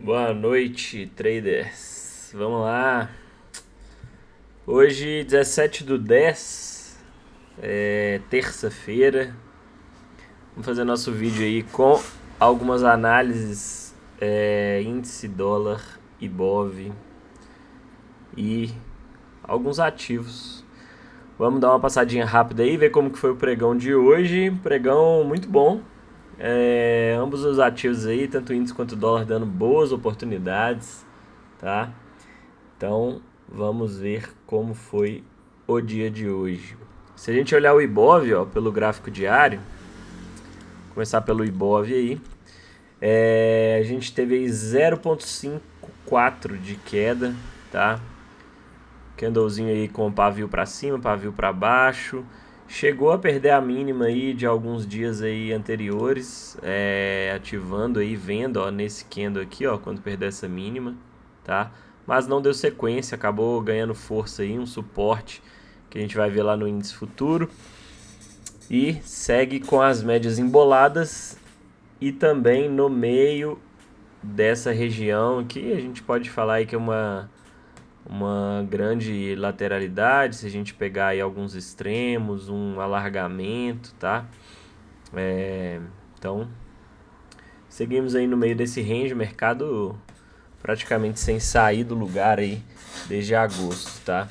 Boa noite, traders. Vamos lá. Hoje, 17/10, terça-feira. Vamos fazer nosso vídeo aí com algumas análises, índice, dólar, Ibov e alguns ativos. Vamos dar uma passadinha rápida aí, ver como que foi o pregão de hoje. Pregão muito bom. Ambos os ativos aí, tanto o índice quanto o dólar, dando boas oportunidades, tá? Então, vamos ver como foi o dia de hoje. Se a gente olhar o Ibov, ó, pelo gráfico diário, começar pelo Ibov aí, a gente teve aí 0,54 de queda, tá? Candlezinho aí com pavio para cima, pavio para baixo. Chegou a perder a mínima aí de alguns dias aí anteriores, ativando aí, vendo, ó, nesse candle aqui, ó, quando perdeu essa mínima, tá? Mas não deu sequência, acabou ganhando força aí, um suporte que a gente vai ver lá no índice futuro. E segue com as médias emboladas e também no meio dessa região aqui, a gente pode falar aí que é uma grande lateralidade, se a gente pegar aí alguns extremos, um alargamento, tá? Então, seguimos aí no meio desse range, mercado praticamente sem sair do lugar aí desde agosto, tá?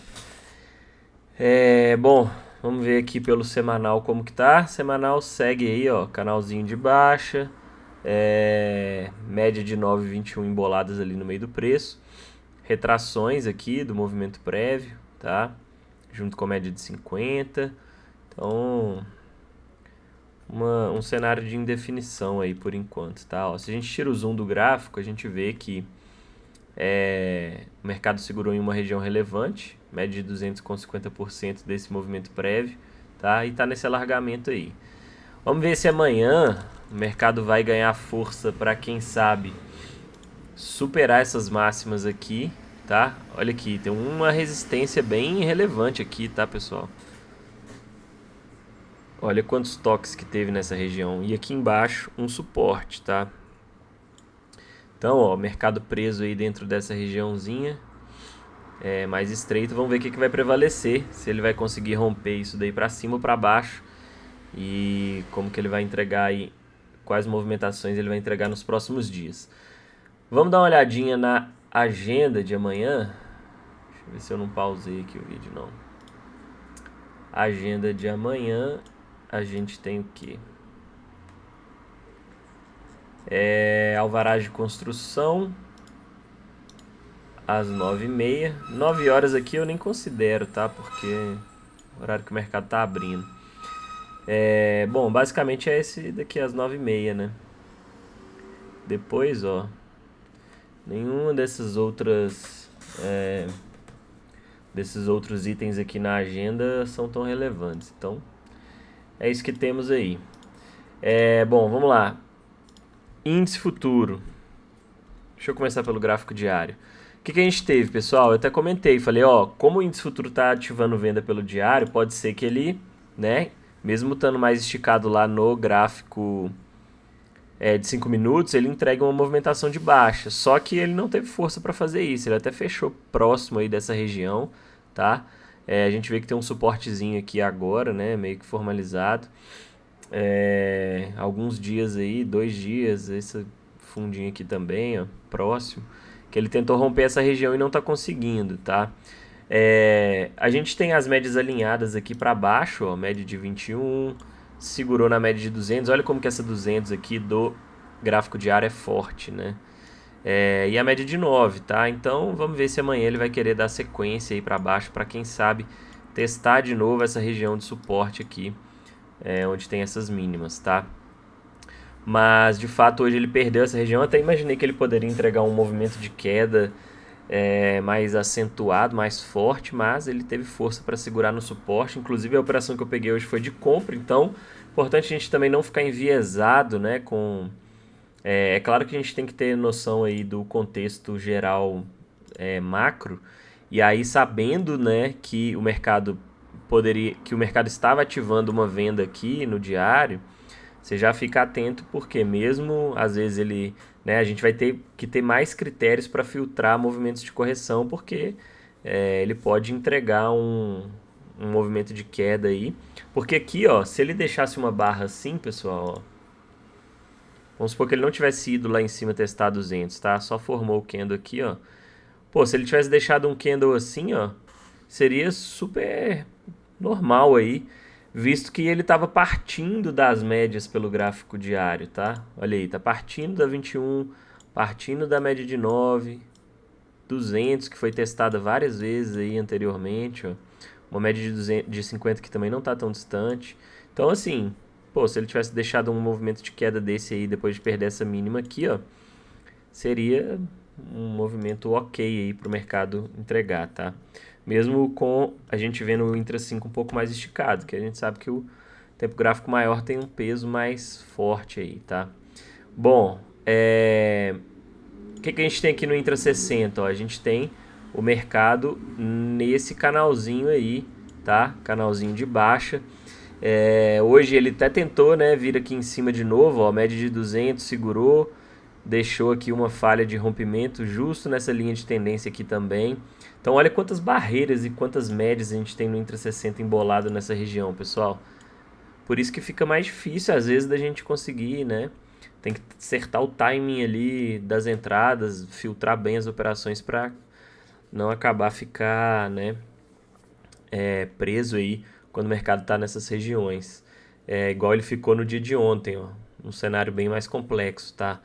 Bom, vamos ver aqui pelo semanal como que tá. Semanal segue aí, ó, canalzinho de baixa, média de 9,21 emboladas ali no meio do preço. Retrações aqui do movimento prévio, tá? Junto com a média de 50. Então, um cenário de indefinição aí por enquanto, tá? Ó, se a gente tira o zoom do gráfico, a gente vê que o mercado segurou em uma região relevante, média de 250% desse movimento prévio, tá? E tá nesse alargamento aí. Vamos ver se amanhã o mercado vai ganhar força para, quem sabe, superar essas máximas aqui, tá? Olha aqui, tem uma resistência bem relevante aqui, tá, pessoal? Olha quantos toques que teve nessa região. E aqui embaixo, um suporte, tá? Então, ó, mercado preso aí dentro dessa regiãozinha, mais estreito. Vamos ver o que vai prevalecer, se ele vai conseguir romper isso daí para cima ou para baixo. E como que ele vai entregar aí, quais movimentações ele vai entregar nos próximos dias. Vamos dar uma olhadinha na agenda de amanhã. Deixa eu ver se eu não pausei aqui o vídeo, não. Agenda de amanhã, a gente tem o quê? Alvará de construção, às 9h30. 9 horas aqui eu nem considero, tá? Porque é o horário que o mercado tá abrindo. Bom, basicamente é esse daqui às 9h30, né? Depois, ó, nenhuma dessas outras desses outros itens aqui na agenda são tão relevantes. Então, é isso que temos aí. Bom, vamos lá. Índice futuro. Deixa eu começar pelo gráfico diário. O que a gente teve, pessoal? Eu até comentei, falei, ó, como o índice futuro está ativando venda pelo diário, pode ser que ele, né, mesmo estando mais esticado lá no gráfico de 5 minutos, ele entrega uma movimentação de baixa. Só que ele não teve força para fazer isso, ele até fechou próximo aí dessa região, tá? A gente vê que tem um suportezinho aqui agora, né, meio que formalizado. Alguns dias aí, 2 dias, esse fundinho aqui também, ó, próximo, que ele tentou romper essa região e não está conseguindo, tá? A gente tem as médias alinhadas aqui para baixo, ó, média de 21, segurou na média de 200, olha como que essa 200 aqui do gráfico diário é forte, né? E a média de 9, tá? Então vamos ver se amanhã ele vai querer dar sequência aí para baixo, para quem sabe testar de novo essa região de suporte aqui, onde tem essas mínimas, tá? Mas de fato hoje ele perdeu essa região. Até imaginei que ele poderia entregar um movimento de queda mais acentuado, mais forte, mas ele teve força para segurar no suporte. Inclusive a operação que eu peguei hoje foi de compra, então importante a gente também não ficar enviesado, né, com... É claro que a gente tem que ter noção aí do contexto geral macro, e aí sabendo, né, que o mercado estava ativando uma venda aqui no diário, você já fica atento, porque mesmo às vezes ele, né, a gente vai ter que ter mais critérios para filtrar movimentos de correção, porque ele pode entregar um movimento de queda aí. Porque aqui, ó, se ele deixasse uma barra assim, pessoal, ó, vamos supor que ele não tivesse ido lá em cima testar 200, tá? Só formou o candle aqui, ó. Pô, se ele tivesse deixado um candle assim, ó, seria super normal aí, visto que ele estava partindo das médias pelo gráfico diário, tá? Olha aí, tá partindo da 21, partindo da média de 9, 200, que foi testada várias vezes aí anteriormente, ó. Uma média de, 200, de 50 que também não tá tão distante. Então, assim, pô, se ele tivesse deixado um movimento de queda desse aí depois de perder essa mínima aqui, ó, seria um movimento ok aí para o mercado entregar, tá? Mesmo com a gente vendo o Intra 5 um pouco mais esticado, que a gente sabe que o tempo gráfico maior tem um peso mais forte aí, tá? Bom, o que a gente tem aqui no Intra 60? Ó, a gente tem o mercado nesse canalzinho aí, tá? Canalzinho de baixa. Hoje ele até tentou, né, vir aqui em cima de novo, ó, média de 200, segurou, deixou aqui uma falha de rompimento justo nessa linha de tendência aqui também. Então olha quantas barreiras e quantas médias a gente tem no Intra 60 embolado nessa região, pessoal. Por isso que fica mais difícil às vezes da gente conseguir, né? Tem que acertar o timing ali das entradas, filtrar bem as operações para não acabar ficar, né, preso aí quando o mercado está nessas regiões. Igual ele ficou no dia de ontem, ó, um cenário bem mais complexo, tá?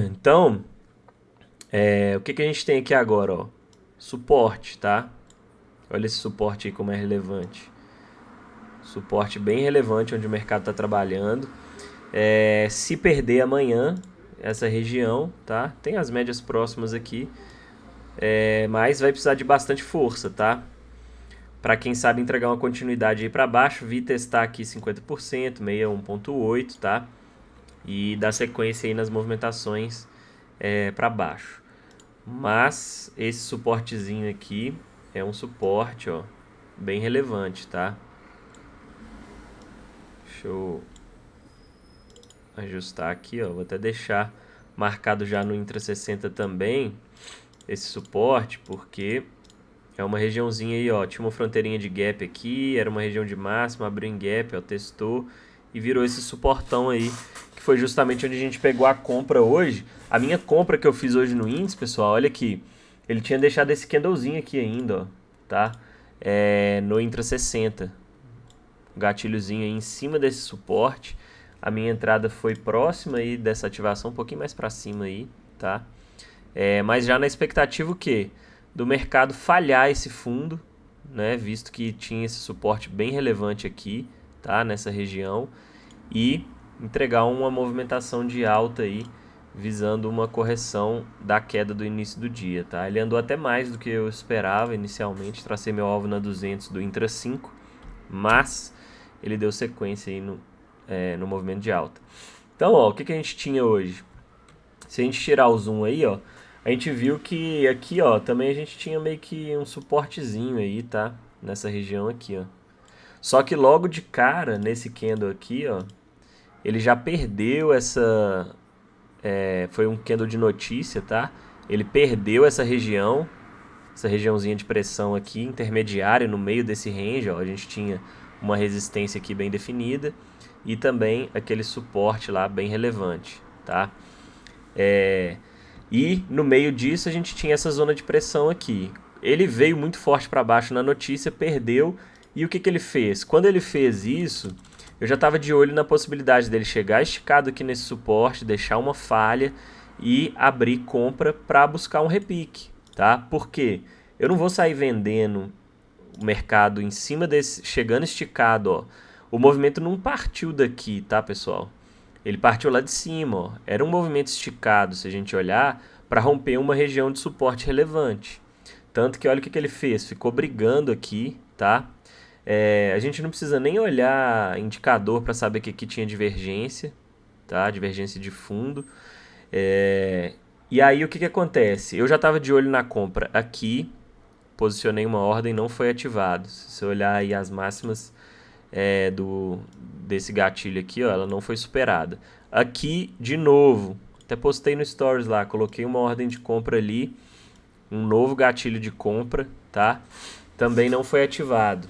Então, o que a gente tem aqui agora, ó? Suporte, tá? Olha esse suporte aí como é relevante. Suporte bem relevante onde o mercado está trabalhando. Se perder amanhã essa região, tá? Tem as médias próximas aqui, mas vai precisar de bastante força, tá? Para quem sabe entregar uma continuidade aí para baixo, vi testar aqui 50%, 61.8, tá? E dar sequência aí nas movimentações para baixo. Mas esse suportezinho aqui é um suporte, ó, bem relevante, tá? Deixa eu ajustar aqui, ó. Vou até deixar marcado já no Intra 60 também esse suporte, porque é uma regiãozinha aí, ó. Tinha uma fronteirinha de gap aqui, era uma região de máxima, abriu em gap, ó, testou e virou esse suportão aí, que foi justamente onde a gente pegou a compra hoje. A minha compra que eu fiz hoje no índice, pessoal, olha aqui, ele tinha deixado esse candlezinho aqui ainda, ó, tá? No Intra 60, o gatilhozinho aí em cima desse suporte. A minha entrada foi próxima aí dessa ativação, um pouquinho mais para cima aí, tá? Mas já na expectativa o quê? Do mercado falhar esse fundo, né? Visto que tinha esse suporte bem relevante aqui, tá? Nessa região, e entregar uma movimentação de alta aí, visando uma correção da queda do início do dia, tá? Ele andou até mais do que eu esperava inicialmente, tracei meu alvo na 200 do Intra 5, mas ele deu sequência aí no movimento de alta. Então, ó, o que a gente tinha hoje? Se a gente tirar o zoom aí, ó, a gente viu que aqui, ó, também a gente tinha meio que um suportezinho aí, tá? Nessa região aqui, ó. Só que logo de cara, nesse candle aqui, ó, ele já perdeu essa... foi um candle de notícia, tá? Ele perdeu essa regiãozinha de pressão aqui, intermediária, no meio desse range, ó. A gente tinha uma resistência aqui bem definida e também aquele suporte lá bem relevante, tá? E no meio disso a gente tinha essa zona de pressão aqui. Ele veio muito forte para baixo na notícia, perdeu. E o que ele fez? Quando ele fez isso, eu já estava de olho na possibilidade dele chegar esticado aqui nesse suporte, deixar uma falha e abrir compra para buscar um repique, tá? Por quê? Eu não vou sair vendendo o mercado em cima desse, chegando esticado, ó. O movimento não partiu daqui, tá, pessoal? Ele partiu lá de cima, ó. Era um movimento esticado, se a gente olhar, para romper uma região de suporte relevante. Tanto que olha o que ele fez, ficou brigando aqui, tá? A gente não precisa nem olhar indicador para saber que aqui tinha divergência, tá? Divergência de fundo. E aí o que acontece? Eu já estava de olho na compra aqui, posicionei uma ordem, não foi ativado. Se você olhar aí as máximas desse gatilho aqui, ó, ela não foi superada. Aqui, de novo, até postei no Stories lá, coloquei uma ordem de compra ali, um novo gatilho de compra, tá? Também não foi ativado.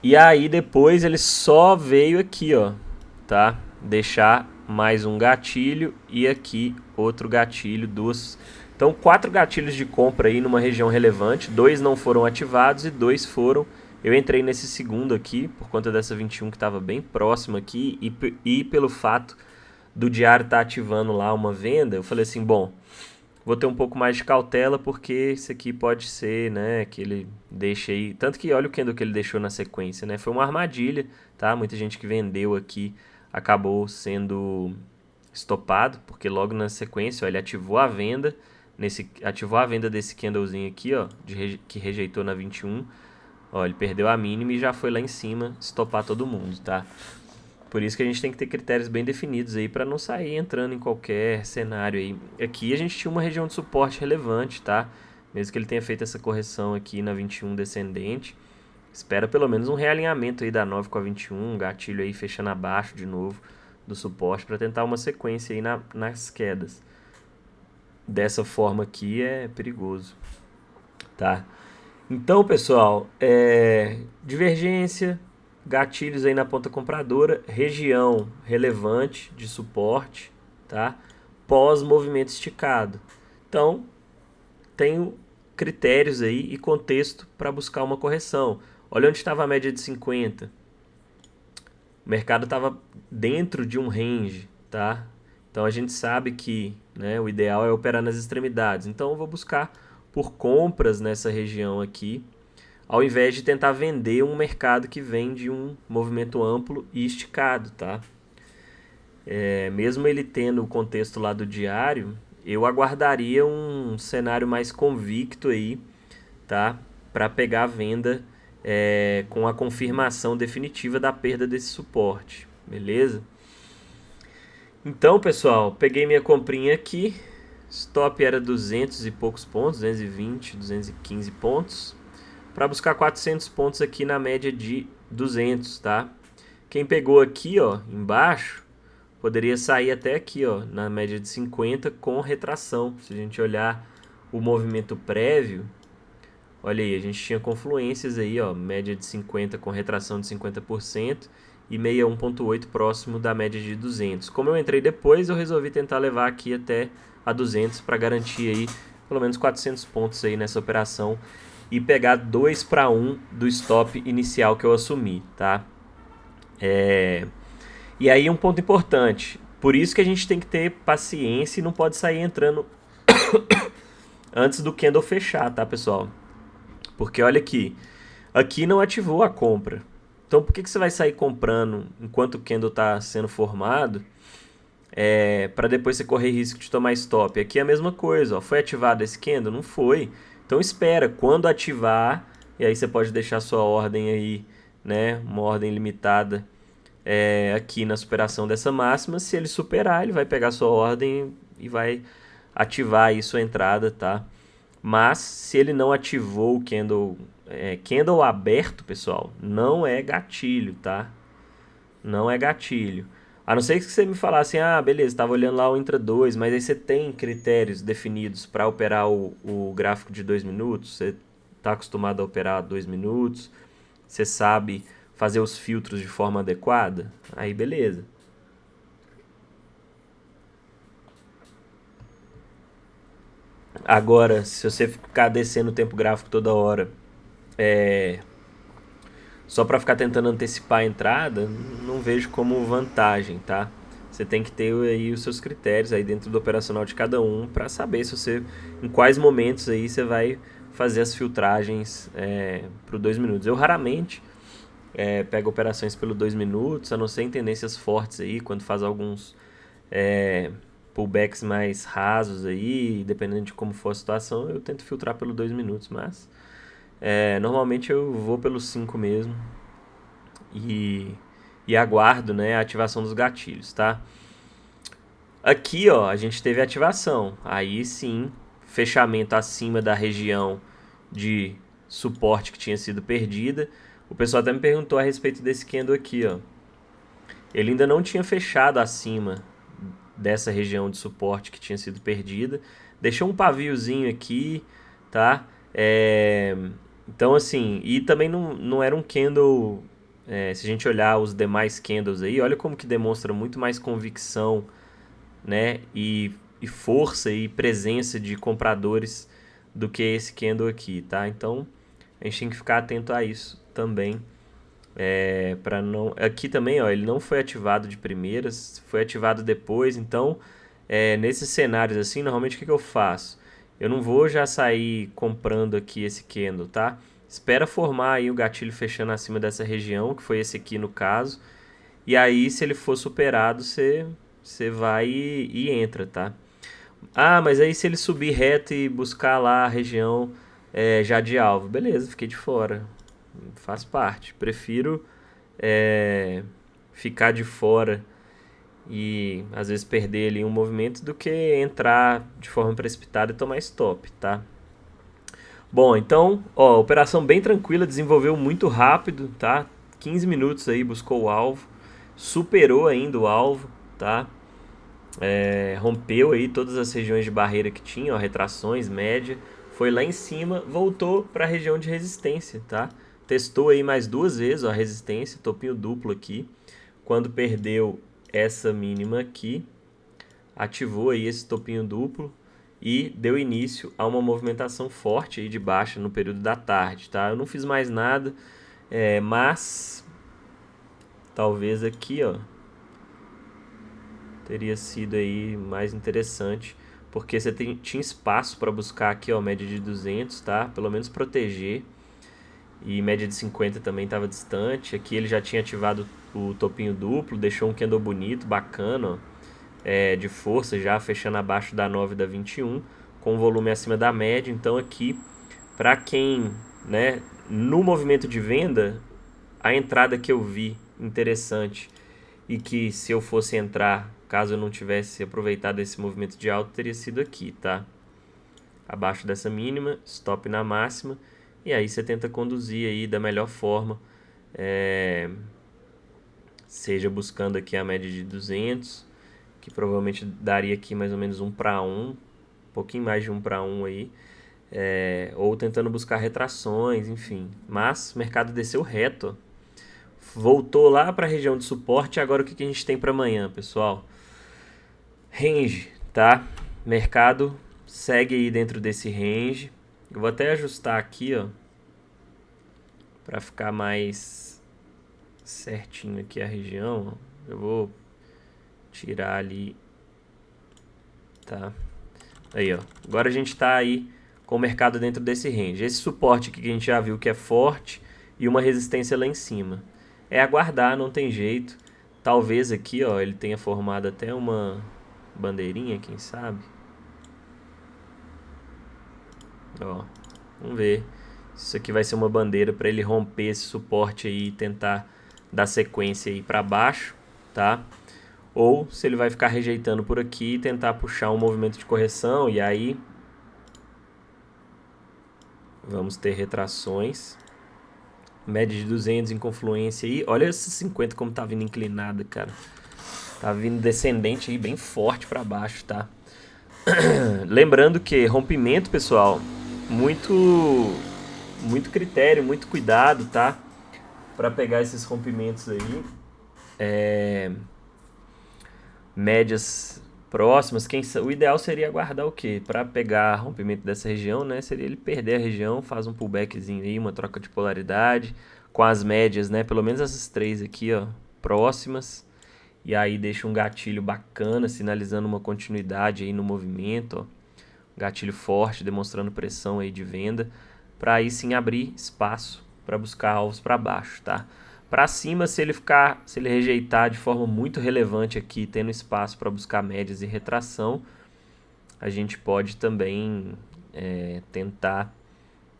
E aí depois ele só veio aqui, ó, tá? Deixar mais um gatilho e aqui outro gatilho, duas. Então 4 gatilhos de compra aí numa região relevante, 2 não foram ativados e 2 foram. Eu entrei nesse segundo aqui por conta dessa 21 que estava bem próximo aqui e pelo fato do diário estar ativando lá uma venda, eu falei assim, bom, vou ter um pouco mais de cautela porque isso aqui pode ser, né, que ele deixe aí... Tanto que olha o candle que ele deixou na sequência, né? Foi uma armadilha, tá? Muita gente que vendeu aqui acabou sendo estopado, porque logo na sequência, ó, ele ativou a venda, ativou a venda desse candlezinho aqui, ó, que rejeitou na 21. Ó, ele perdeu a mínima e já foi lá em cima estopar todo mundo, tá? Por isso que a gente tem que ter critérios bem definidos aí para não sair entrando em qualquer cenário aí. Aqui a gente tinha uma região de suporte relevante, tá? Mesmo que ele tenha feito essa correção aqui na 21 descendente, espera pelo menos um realinhamento aí da 9 com a 21, um gatilho aí fechando abaixo de novo do suporte para tentar uma sequência aí nas quedas. Dessa forma aqui é perigoso, tá? Então, pessoal, divergência, gatilhos aí na ponta compradora, região relevante de suporte, tá? Pós-movimento esticado. Então, tenho critérios aí e contexto para buscar uma correção. Olha onde estava a média de 50. O mercado estava dentro de um range, tá? Então, a gente sabe que, né, o ideal é operar nas extremidades. Então, eu vou buscar por compras nessa região aqui, ao invés de tentar vender um mercado que vem de um movimento amplo e esticado, tá? Mesmo ele tendo o contexto lá do diário, eu aguardaria um cenário mais convicto aí, tá? Para pegar a venda com a confirmação definitiva da perda desse suporte, beleza? Então, pessoal, peguei minha comprinha aqui, stop era 200 e poucos pontos, 220, 215 pontos, para buscar 400 pontos aqui na média de 200, tá? Quem pegou aqui, ó, embaixo, poderia sair até aqui, ó, na média de 50 com retração. Se a gente olhar o movimento prévio, olha aí, a gente tinha confluências aí, ó, média de 50 com retração de 50% e 61,8 próximo da média de 200. Como eu entrei depois, eu resolvi tentar levar aqui até a 200 para garantir aí pelo menos 400 pontos aí nessa operação e pegar 2 para 1 do stop inicial que eu assumi, tá? E aí um ponto importante, por isso que a gente tem que ter paciência e não pode sair entrando antes do candle fechar, tá, pessoal? Porque olha aqui não ativou a compra. Então por que você vai sair comprando enquanto o candle está sendo formado para depois você correr risco de tomar stop? Aqui é a mesma coisa, ó. Foi ativado esse candle? Não foi. Então espera, quando ativar, e aí você pode deixar sua ordem aí, né, uma ordem limitada aqui na superação dessa máxima. Se ele superar, ele vai pegar sua ordem e vai ativar aí sua entrada, tá? Mas se ele não ativou o candle, candle aberto, pessoal, não é gatilho, tá? Não é gatilho. A não ser que você me falasse, ah, beleza, estava olhando lá o Intra 2, mas aí você tem critérios definidos para operar o gráfico de 2 minutos, você está acostumado a operar 2 minutos, você sabe fazer os filtros de forma adequada, aí beleza. Agora, se você ficar descendo o tempo gráfico toda hora, só para ficar tentando antecipar a entrada, não vejo como vantagem, tá? Você tem que ter aí os seus critérios aí dentro do operacional de cada um para saber se você, em quais momentos aí você vai fazer as filtragens para 2 minutos. Eu raramente pego operações pelo 2 minutos, a não ser em tendências fortes aí, quando faz alguns pullbacks mais rasos aí, dependendo de como for a situação, eu tento filtrar pelo 2 minutos, mas normalmente eu vou pelo 5 mesmo e aguardo, né, a ativação dos gatilhos, tá? Aqui, ó, a gente teve ativação, aí sim, fechamento acima da região de suporte que tinha sido perdida, O pessoal até me perguntou a respeito desse candle aqui, ó. Ele ainda não tinha fechado acima dessa região de suporte que tinha sido perdida. Deixou um paviozinho aqui, tá? Então, assim, e também não era um candle... se a gente olhar os demais candles aí, olha como que demonstra muito mais convicção, né? E força e presença de compradores do que esse candle aqui, tá? Então, a gente tem que ficar atento a isso também. Para não, aqui também, ó, ele não foi ativado de primeiras, foi ativado depois. Então, nesses cenários assim, normalmente o que eu faço? Eu não vou já sair comprando aqui esse candle, tá? Espera formar aí o gatilho fechando acima dessa região, que foi esse aqui no caso. E aí, se ele for superado, você vai e entra, tá? Ah, mas aí se ele subir reto e buscar lá a região já de alvo, beleza, fiquei de fora. Faz parte. Prefiro ficar de fora e às vezes perder ali um movimento do que entrar de forma precipitada e tomar stop, tá? Bom, então, ó, operação bem tranquila, desenvolveu muito rápido, tá? 15 minutos aí, buscou o alvo, superou ainda o alvo, tá? Rompeu aí todas as regiões de barreira que tinha, ó, retrações, média, foi lá em cima, voltou para a região de resistência, tá? Testou aí mais duas vezes, ó, a resistência, topinho duplo aqui. Quando perdeu essa mínima aqui, ativou aí esse topinho duplo e deu início a uma movimentação forte aí de baixa no período da tarde, tá? Eu não fiz mais nada, mas talvez aqui, ó, teria sido aí mais interessante, porque você tinha espaço para buscar aqui, ó, média de 200, tá? Pelo menos proteger. E média de 50 também estava distante. Aqui ele já tinha ativado o topinho duplo, deixou um candle bonito, bacana, ó, de força já, fechando abaixo da 9 da 21, com volume acima da média. Então aqui, para quem, né, no movimento de venda, a entrada que eu vi interessante e que se eu fosse entrar, caso eu não tivesse aproveitado esse movimento de alta, teria sido aqui, tá? Abaixo dessa mínima, stop na máxima, e aí você tenta conduzir aí da melhor forma, seja buscando aqui a média de 200, que provavelmente daria aqui mais ou menos 1 para 1, um pouquinho mais de 1 para 1 aí, ou tentando buscar retrações, enfim. Mas o mercado desceu reto, ó. Voltou lá para a região de suporte. Agora o que a gente tem para amanhã, pessoal? Range, tá? Mercado segue aí dentro desse range. Eu vou até ajustar aqui, ó, para ficar mais certinho aqui a região. Eu vou tirar ali, tá? Aí, ó. Agora a gente tá aí com o mercado dentro desse range. Esse suporte aqui que a gente já viu que é forte e uma resistência lá em cima. É aguardar, não tem jeito. Talvez aqui, ó, ele tenha formado até uma bandeirinha, quem sabe? Ó, vamos ver. Isso aqui vai ser uma bandeira para ele romper esse suporte aí e tentar dar sequência aí para baixo, tá? Ou se ele vai ficar rejeitando por aqui e tentar puxar um movimento de correção, e aí vamos ter retrações. Média de 200 em confluência aí. Olha esse 50 como tá vindo inclinado, cara. Tá vindo descendente aí bem forte para baixo, tá? Lembrando que rompimento, pessoal, muito critério, muito cuidado, tá? Para pegar esses rompimentos aí. Médias próximas, o ideal seria aguardar o quê? Para pegar rompimento dessa região, né? Seria ele perder a região, faz um pullbackzinho aí, uma troca de polaridade com as médias, né? Pelo menos essas três aqui, ó, próximas. E aí deixa um gatilho bacana, sinalizando uma continuidade aí no movimento, ó. Gatilho forte, demonstrando pressão aí de venda, para aí sim abrir espaço para buscar alvos para baixo, tá? Para cima, se ele rejeitar de forma muito relevante aqui, tendo espaço para buscar médias e retração, a gente pode também tentar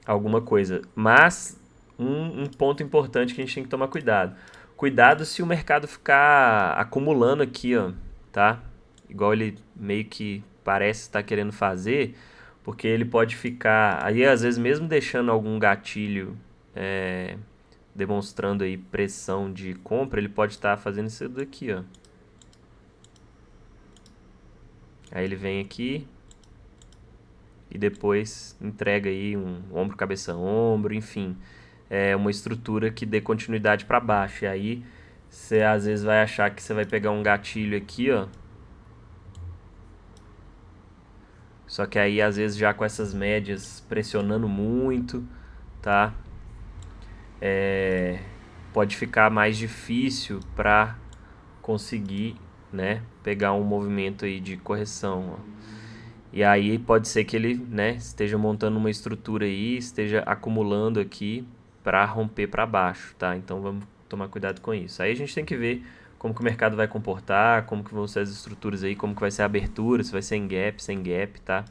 alguma coisa. Mas um ponto importante que a gente tem que tomar cuidado. Cuidado se o mercado ficar acumulando aqui, ó, tá? Igual ele meio que parece estar querendo fazer, porque ele pode ficar... Aí, às vezes, mesmo deixando algum gatilho demonstrando aí pressão de compra, ele pode estar fazendo isso daqui, ó. Aí ele vem aqui e depois entrega aí um ombro, cabeça, ombro, enfim. É uma estrutura que dê continuidade para baixo. E aí você às vezes vai achar que você vai pegar um gatilho aqui, ó. Só que aí às vezes já com essas médias pressionando muito, tá? Pode ficar mais difícil para conseguir, né, pegar um movimento aí de correção, ó. E aí pode ser que ele, né, esteja montando uma estrutura aí, esteja acumulando aqui para romper para baixo, tá? Então vamos tomar cuidado com isso. Aí a gente tem que ver como que o mercado vai comportar, como que vão ser as estruturas aí, como que vai ser a abertura, se vai ser em gap, sem gap, tá?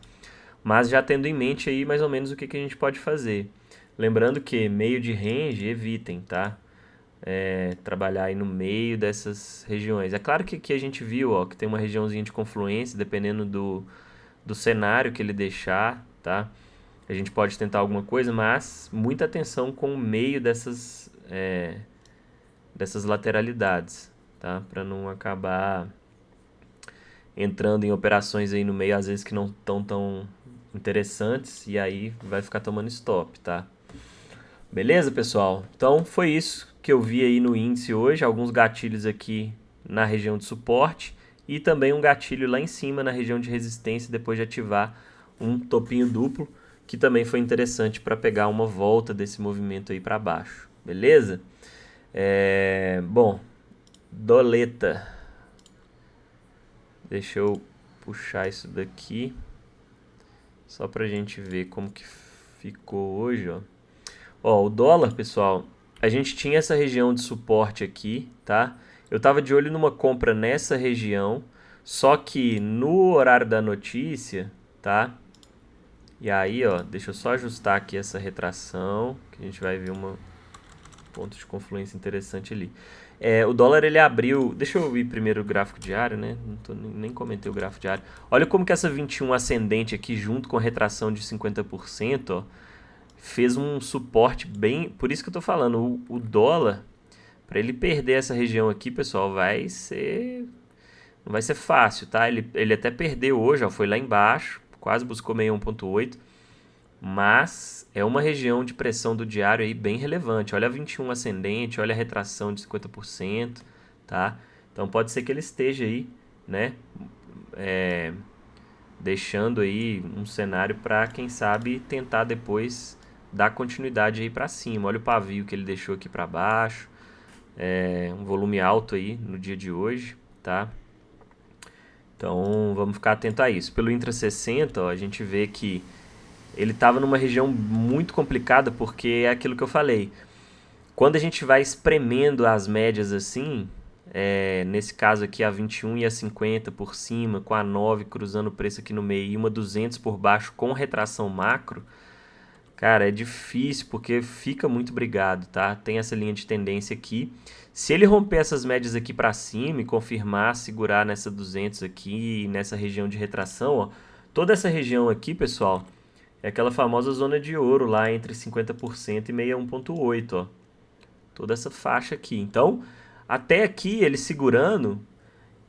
Mas já tendo em mente aí mais ou menos o que a gente pode fazer. Lembrando que meio de range, evitem, tá? Trabalhar aí no meio dessas regiões. É claro que aqui a gente viu, ó, que tem uma regiãozinha de confluência, dependendo do cenário que ele deixar, tá? A gente pode tentar alguma coisa, mas muita atenção com o meio dessas lateralidades, tá? Para não acabar entrando em operações aí no meio, às vezes que não estão tão interessantes, e aí vai ficar tomando stop, tá? Beleza, pessoal? Então foi isso que eu vi aí no índice hoje, alguns gatilhos aqui na região de suporte e também um gatilho lá em cima na região de resistência depois de ativar um topinho duplo, que também foi interessante para pegar uma volta desse movimento aí para baixo. Beleza? Bom, doleta. Deixa eu puxar isso daqui só pra gente ver como que ficou hoje, ó. Ó, o dólar, pessoal, a gente tinha essa região de suporte aqui, tá? Eu tava de olho numa compra nessa região, só que no horário da notícia, tá? E aí, ó, deixa eu só ajustar aqui essa retração, que a gente vai ver um ponto de confluência interessante ali. O dólar, ele abriu... Deixa eu ir primeiro o gráfico diário, né? Nem comentei o gráfico diário. Olha como que essa 21 ascendente aqui, junto com a retração de 50%, ó, fez um suporte bem... Por isso que eu tô falando, o dólar, para ele perder essa região aqui, pessoal, vai ser... Não vai ser fácil, tá? Ele até perdeu hoje, ó, foi lá embaixo, quase buscou 61,8, mas é uma região de pressão do diário aí bem relevante. Olha a 21 ascendente, olha a retração de 50%, tá? Então pode ser que ele esteja aí, né, deixando aí um cenário para, quem sabe, tentar depois dar continuidade aí para cima. Olha o pavio que ele deixou aqui para baixo, um volume alto aí no dia de hoje, tá? Então vamos ficar atento a isso. Pelo Intra 60, ó, a gente vê que ele estava numa região muito complicada, porque é aquilo que eu falei. Quando a gente vai espremendo as médias assim, nesse caso aqui a 21 e a 50 por cima, com a 9 cruzando o preço aqui no meio e uma 200 por baixo com retração macro, cara, é difícil porque fica muito brigado, tá? Tem essa linha de tendência aqui. Se ele romper essas médias aqui para cima e confirmar, segurar nessa 200 aqui, nessa região de retração, ó, toda essa região aqui, pessoal, é aquela famosa zona de ouro lá entre 50% e 61,8, ó. Toda essa faixa aqui. Então, até aqui ele segurando,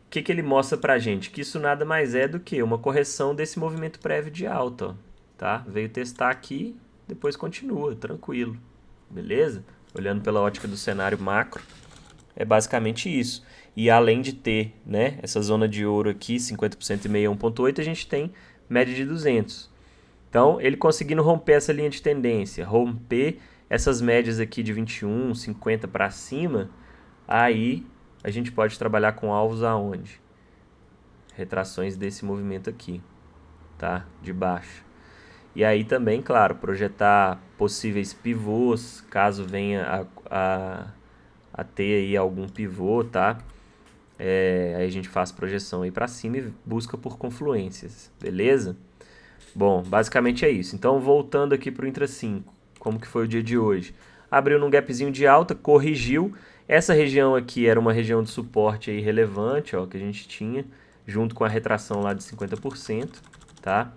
o que ele mostra pra gente? Que isso nada mais é do que uma correção desse movimento prévio de alta, ó, tá? Veio testar aqui, depois continua, tranquilo. Beleza? Olhando pela ótica do cenário macro, é basicamente isso. E além de ter, né, essa zona de ouro aqui, 50% e 61,8, a gente tem média de 200. Então, ele conseguindo romper essa linha de tendência, romper essas médias aqui de 21, 50 para cima, aí a gente pode trabalhar com alvos aonde? Retrações desse movimento aqui, tá? De baixo. E aí também, claro, projetar possíveis pivôs, caso venha a ter aí algum pivô, tá? Aí a gente faz projeção aí para cima e busca por confluências, beleza? Bom, basicamente é isso. Então, voltando aqui para o Intra 5, como que foi o dia de hoje? Abriu num gapzinho de alta, corrigiu. Essa região aqui era uma região de suporte aí relevante, ó, que a gente tinha, junto com a retração lá de 50%, tá?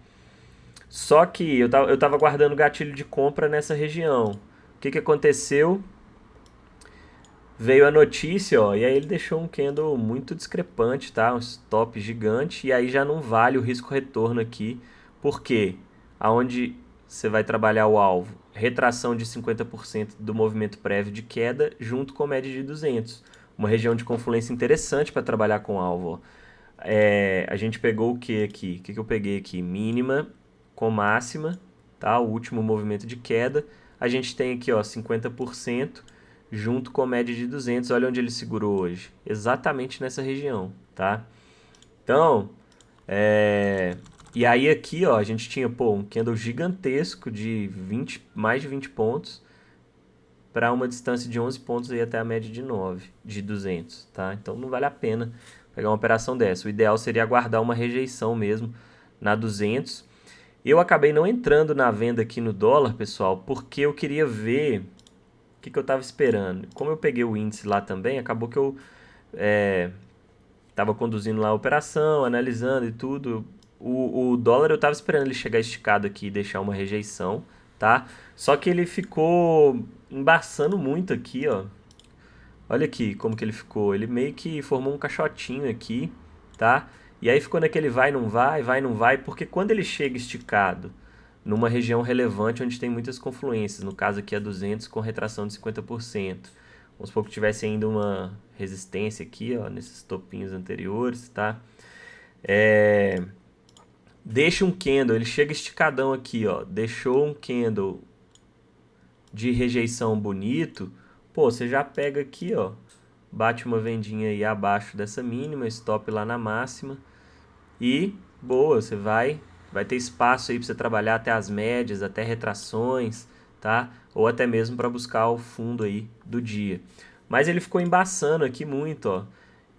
Só que eu tava guardando gatilho de compra nessa região. O que aconteceu? veio a notícia, ó, e aí ele deixou um candle muito discrepante, tá? Um stop gigante, e aí já não vale o risco-retorno aqui. Por quê? Aonde você vai trabalhar o alvo? Retração de 50% do movimento prévio de queda junto com média de 200. Uma região de confluência interessante para trabalhar com o alvo, ó. A gente pegou o que aqui? O que eu peguei aqui? Mínima com máxima, tá? O último movimento de queda. A gente tem aqui, ó, 50% junto com a média de 200. Olha onde ele segurou hoje. Exatamente nessa região, tá? Então, e aí aqui, ó, a gente tinha, pô, um candle gigantesco de mais de 20 pontos para uma distância de 11 pontos aí até a média de 9, de 200, tá? Então não vale a pena pegar uma operação dessa. O ideal seria aguardar uma rejeição mesmo na 200. Eu acabei não entrando na venda aqui no dólar, pessoal, porque eu queria ver o que eu estava esperando. Como eu peguei o índice lá também, acabou que eu estava conduzindo lá a operação, analisando e tudo. O dólar eu estava esperando ele chegar esticado aqui e deixar uma rejeição, tá? Só que ele ficou embaçando muito aqui, ó. Olha aqui como que ele ficou. Ele meio que formou um caixotinho aqui, tá? E aí ficou naquele vai, não vai, porque quando ele chega esticado numa região relevante onde tem muitas confluências, no caso aqui é 200 com retração de 50%. Vamos supor que tivesse ainda uma resistência aqui, ó, nesses topinhos anteriores, tá? Deixa um candle, ele chega esticadão aqui, ó, deixou um candle de rejeição bonito, pô, você já pega aqui, ó, bate uma vendinha aí abaixo dessa mínima, stop lá na máxima e boa, você vai ter espaço aí para você trabalhar até as médias, até retrações, tá? Ou até mesmo para buscar o fundo aí do dia. Mas ele ficou embaçando aqui muito, ó.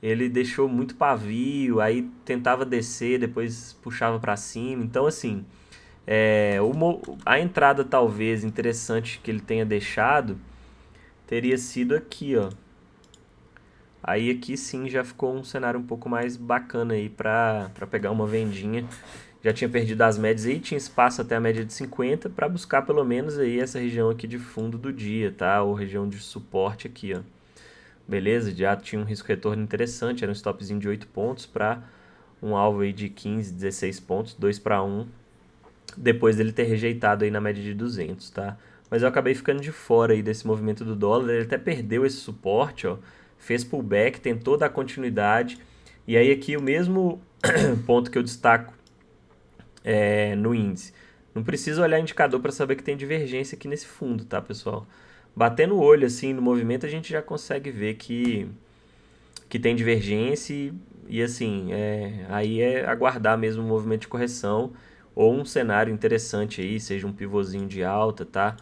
Ele deixou muito pavio, aí tentava descer, depois puxava para cima. Então, assim, a entrada talvez interessante que ele tenha deixado teria sido aqui, ó. Aí aqui sim já ficou um cenário um pouco mais bacana aí para pegar uma vendinha. Já tinha perdido as médias aí, tinha espaço até a média de 50 para buscar pelo menos aí essa região aqui de fundo do dia, tá? Ou região de suporte aqui, ó. Beleza? Já tinha um risco retorno interessante, era um stopzinho de 8 pontos para um alvo aí de 15, 16 pontos, 2 para 1, depois dele ter rejeitado aí na média de 200, tá? Mas eu acabei ficando de fora aí desse movimento do dólar, ele até perdeu esse suporte, ó, fez pullback, tentou dar continuidade, e aí aqui o mesmo ponto que eu destaco no índice. Não precisa olhar indicador para saber que tem divergência aqui nesse fundo, tá, pessoal? Batendo o olho assim no movimento, a gente já consegue ver que tem divergência e assim, aí é aguardar mesmo um movimento de correção ou um cenário interessante aí, seja um pivôzinho de alta, tá?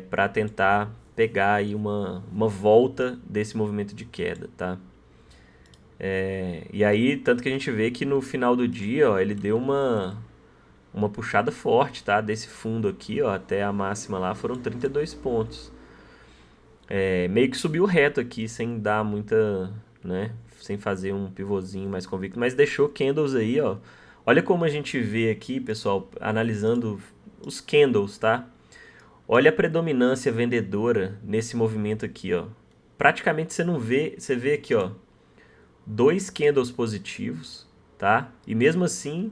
Para tentar pegar aí uma volta desse movimento de queda, tá? E aí, tanto que a gente vê que no final do dia, ó, ele deu uma puxada forte, tá? Desse fundo aqui, ó, até a máxima lá foram 32 pontos. Meio que subiu reto aqui, sem dar muita, né? Sem fazer um pivôzinho mais convicto, mas deixou candles aí, ó. Olha como a gente vê aqui, pessoal, analisando os candles, tá? Olha a predominância vendedora nesse movimento aqui, ó. Praticamente você não vê, você vê aqui, ó, 2 candles positivos, tá? E mesmo assim,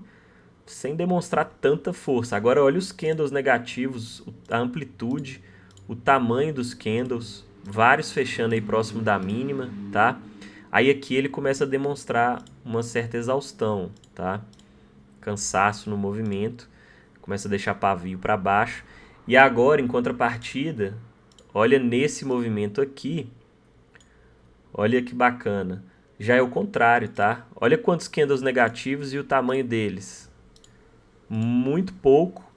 sem demonstrar tanta força. Agora olha os candles negativos, a amplitude, o tamanho dos candles, vários fechando aí próximo da mínima, tá? Aí aqui ele começa a demonstrar uma certa exaustão, tá? Cansaço no movimento, começa a deixar pavio para baixo. E agora, em contrapartida, olha nesse movimento aqui, olha que bacana. Já é o contrário, tá? Olha quantos candles negativos e o tamanho deles. Muito pouco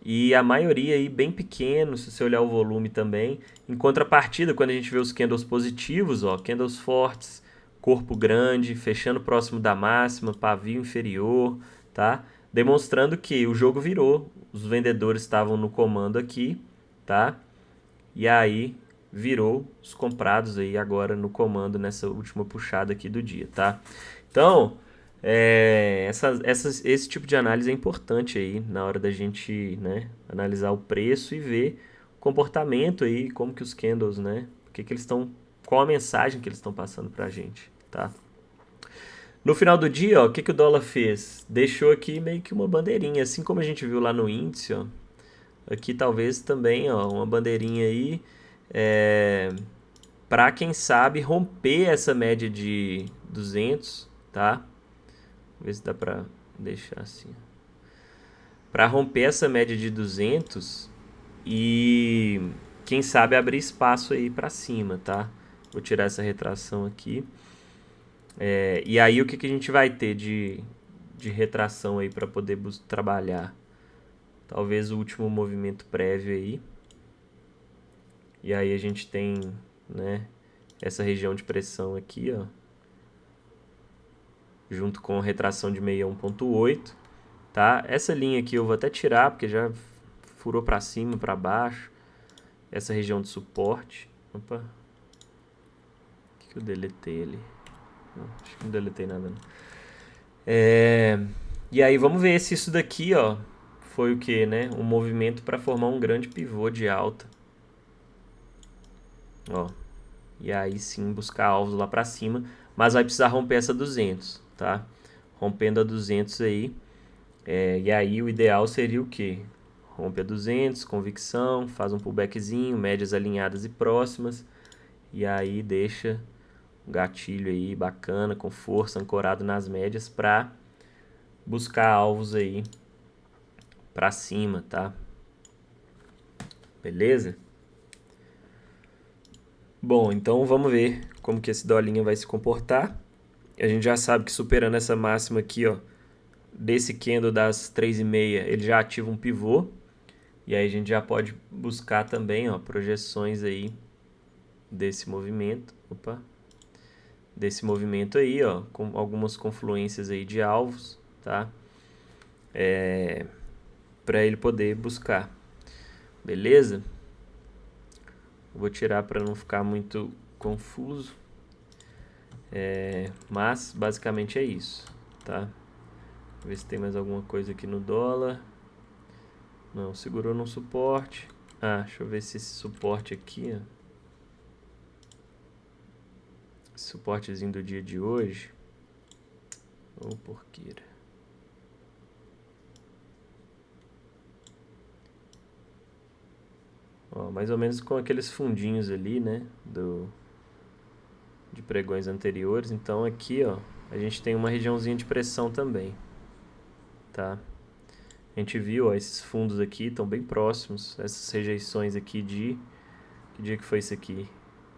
e a maioria aí bem pequeno, se você olhar o volume também. Em contrapartida, quando a gente vê os candles positivos, ó, candles fortes, corpo grande, fechando próximo da máxima, pavio inferior, tá? Demonstrando que o jogo virou, os vendedores estavam no comando aqui, tá? E aí virou os comprados aí agora no comando nessa última puxada aqui do dia, tá? Então, esse tipo de análise é importante aí na hora da gente, né, analisar o preço e ver o comportamento aí, como que os candles, né, o que eles estão qual a mensagem que eles estão passando pra gente, tá? No final do dia, ó, o que o dólar fez? Deixou aqui meio que uma bandeirinha, assim como a gente viu lá no índice, ó. Aqui talvez também, ó, uma bandeirinha aí, para quem sabe romper essa média de 200, tá? Vou ver se dá pra deixar assim. Para romper essa média de 200 e quem sabe abrir espaço aí para cima, tá? Vou tirar essa retração aqui. E aí o que a gente vai ter de retração aí para poder trabalhar? Talvez o último movimento prévio aí. E aí a gente tem, né, essa região de pressão aqui, ó, junto com a retração de 61.8, tá? Essa linha aqui eu vou até tirar porque já furou para cima, para baixo. Essa região de suporte. Opa. O que eu deletei ali? Não, acho que não deletei nada não. E aí vamos ver se isso daqui, ó, foi o que, né? Um movimento para formar um grande pivô de alta. Ó. E aí sim buscar alvos lá para cima, mas vai precisar romper essa 200, tá? Rompendo a 200 aí. E aí o ideal seria o quê? Rompe a 200, convicção, faz um pullbackzinho, médias alinhadas e próximas. E aí deixa um gatilho aí bacana, com força, ancorado nas médias para buscar alvos aí para cima, tá? Beleza? Bom, então vamos ver como que esse dolinha vai se comportar. A gente já sabe que superando essa máxima aqui, ó, desse candle das 3,5, ele já ativa um pivô. E aí a gente já pode buscar também, ó, projeções aí desse movimento. Opa. Desse movimento aí, ó, com algumas confluências aí de alvos, tá? Para ele poder buscar. Beleza? Vou tirar para não ficar muito confuso. Mas basicamente é isso, tá? Vou ver se tem mais alguma coisa aqui no dólar. Não, segurou no suporte. Deixa eu ver se esse suporte aqui, ó, esse suportezinho do dia de hoje. Porqueira. Ó, mais ou menos com aqueles fundinhos ali, né, de pregões anteriores. Então aqui, ó, a gente tem uma regiãozinha de pressão também, tá? A gente viu, ó, esses fundos aqui estão bem próximos, essas rejeições aqui de... Que dia que foi isso aqui?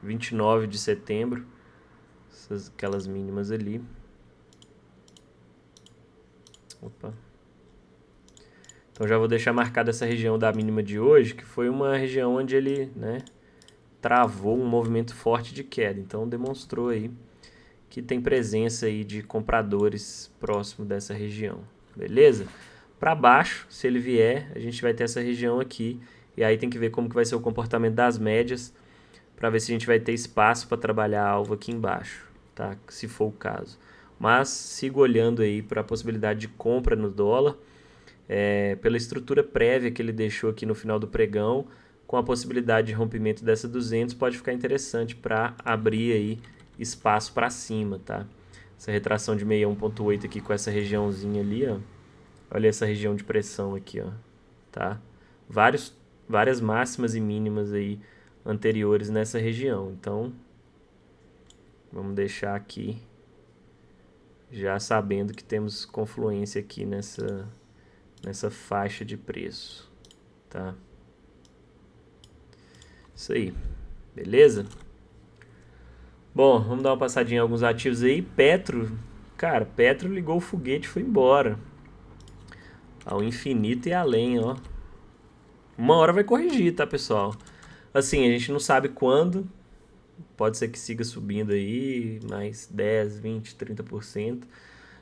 29 de setembro, aquelas mínimas ali. Opa. Então já vou deixar marcada essa região da mínima de hoje, que foi uma região onde ele, né, travou um movimento forte de queda. Então demonstrou aí que tem presença aí de compradores próximo dessa região, beleza? Para baixo, se ele vier, a gente vai ter essa região aqui, e aí tem que ver como que vai ser o comportamento das médias, para ver se a gente vai ter espaço para trabalhar alvo aqui embaixo, tá? Se for o caso. Mas sigo olhando aí para a possibilidade de compra no dólar, pela estrutura prévia que ele deixou aqui no final do pregão, com a possibilidade de rompimento dessa 200, pode ficar interessante para abrir aí espaço para cima, tá? Essa retração de 61.8 aqui com essa regiãozinha ali, ó. Olha essa região de pressão aqui, ó, tá? Várias máximas e mínimas aí anteriores nessa região. Então, vamos deixar aqui já sabendo que temos confluência aqui nessa faixa de preço, tá? Isso aí, beleza? Bom, vamos dar uma passadinha em alguns ativos aí. Petro, cara, Petro ligou o foguete e foi embora. Ao infinito e além, ó. Uma hora vai corrigir, tá, pessoal? Assim, a gente não sabe quando. Pode ser que siga subindo aí, mais 10, 20, 30%.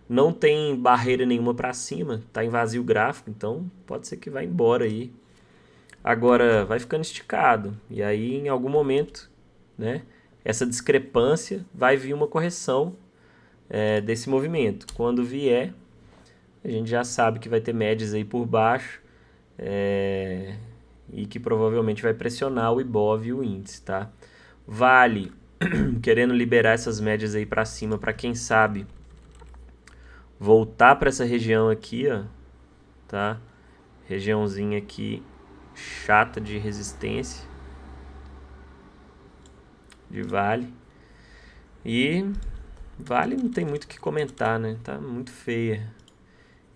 Não tem barreira nenhuma para cima, tá em vazio gráfico, então pode ser que vá embora aí. Agora, vai ficando esticado. E aí, em algum momento, né, essa discrepância vai vir uma correção desse movimento. Quando vier, a gente já sabe que vai ter médias aí por baixo e que provavelmente vai pressionar o Ibov e o índice, tá? Vale querendo liberar essas médias aí para cima, para quem sabe voltar para essa região aqui, ó, tá? Regiãozinha aqui chata de resistência de Vale. E Vale não tem muito o que comentar, né? Tá muito feia.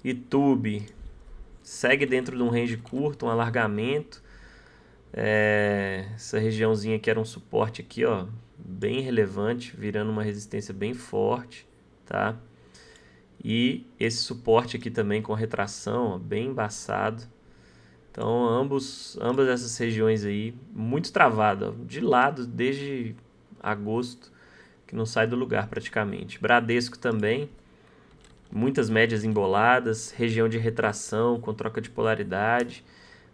YouTube segue dentro de um range curto, um alargamento. Essa regiãozinha aqui era um suporte aqui, ó, bem relevante, virando uma resistência bem forte, tá? E esse suporte aqui também com retração, ó, bem embaçado. Então, ambas essas regiões aí, muito travada, de lado desde agosto, que não sai do lugar praticamente. Bradesco também, muitas médias emboladas, região de retração com troca de polaridade,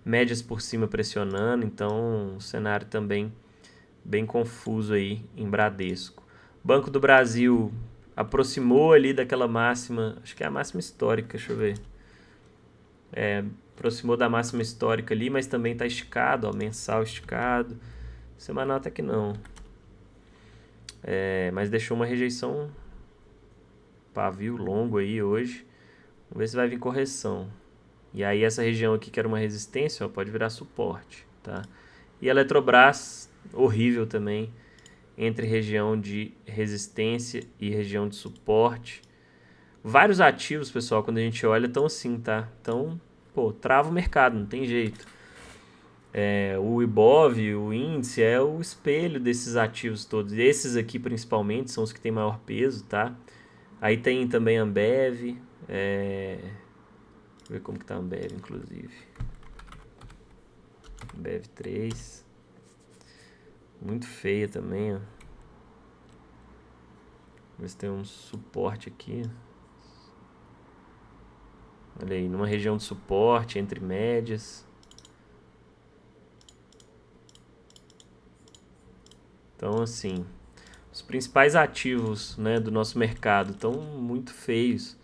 médias por cima pressionando, então o cenário também bem confuso aí em Bradesco. Banco do Brasil aproximou ali daquela máxima, acho que é a máxima histórica, deixa eu ver. Aproximou da máxima histórica ali, mas também está esticado, ó, mensal esticado. Semanal até que não. Mas deixou uma rejeição, pavio longo aí hoje. Vamos ver se vai vir correção. E aí essa região aqui que era uma resistência, ó, pode virar suporte, tá? E a Eletrobras, horrível também, entre região de resistência e região de suporte. Vários ativos, pessoal, quando a gente olha, estão assim, tá? Então, pô, trava o mercado, não tem jeito. O Ibov, o índice, é o espelho desses ativos todos. Esses aqui, principalmente, são os que têm maior peso, tá? Aí tem também a Ambev. Deixa eu ver como que tá a Ambev, inclusive. Ambev 3. Muito feia também, ó. Ver se tem um suporte aqui. Olha aí, numa região de suporte, entre médias. Então, assim, os principais ativos, né, do nosso mercado estão muito feios.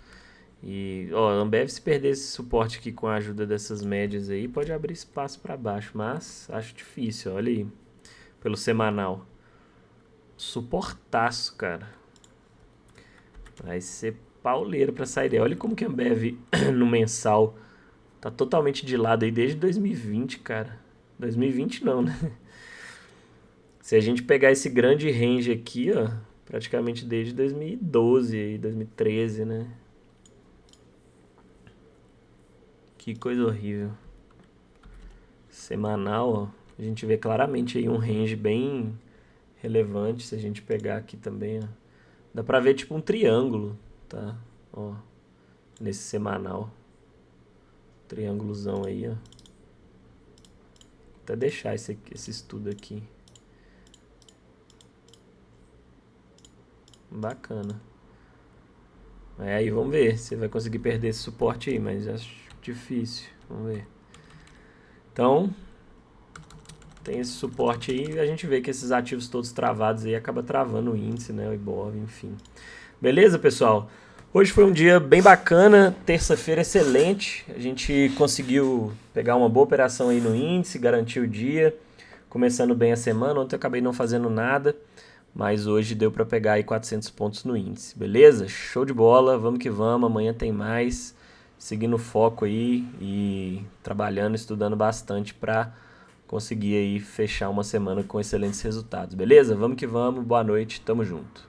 E, ó, a Ambev, se perder esse suporte aqui com a ajuda dessas médias aí, pode abrir espaço para baixo, mas acho difícil, olha aí, pelo semanal. Suportaço, cara. Vai ser pauleiro para sair daí. Olha como que a Ambev no mensal tá totalmente de lado aí desde 2020, cara. 2020 não, né? Se a gente pegar esse grande range aqui, ó, praticamente desde 2012 e 2013, né? Que coisa horrível. Semanal, ó, a gente vê claramente aí um range bem relevante. Se a gente pegar aqui também, ó, dá pra ver tipo um triângulo, tá? Ó, nesse semanal. Triângulozão aí, ó. Vou até deixar esse estudo aqui. Bacana. Aí vamos ver se vai conseguir perder esse suporte aí, mas acho difícil. Vamos ver. Então, tem esse suporte aí e a gente vê que esses ativos todos travados aí acaba travando o índice, né? O Ibov, enfim. Beleza, pessoal? Hoje foi um dia bem bacana, terça-feira excelente. A gente conseguiu pegar uma boa operação aí no índice, garantir o dia, começando bem a semana. Ontem eu acabei não fazendo nada, mas hoje deu para pegar aí 400 pontos no índice, beleza? Show de bola, vamos que vamos, amanhã tem mais, seguindo o foco aí e trabalhando, estudando bastante para conseguir aí fechar uma semana com excelentes resultados, beleza? Vamos que vamos, boa noite, tamo junto.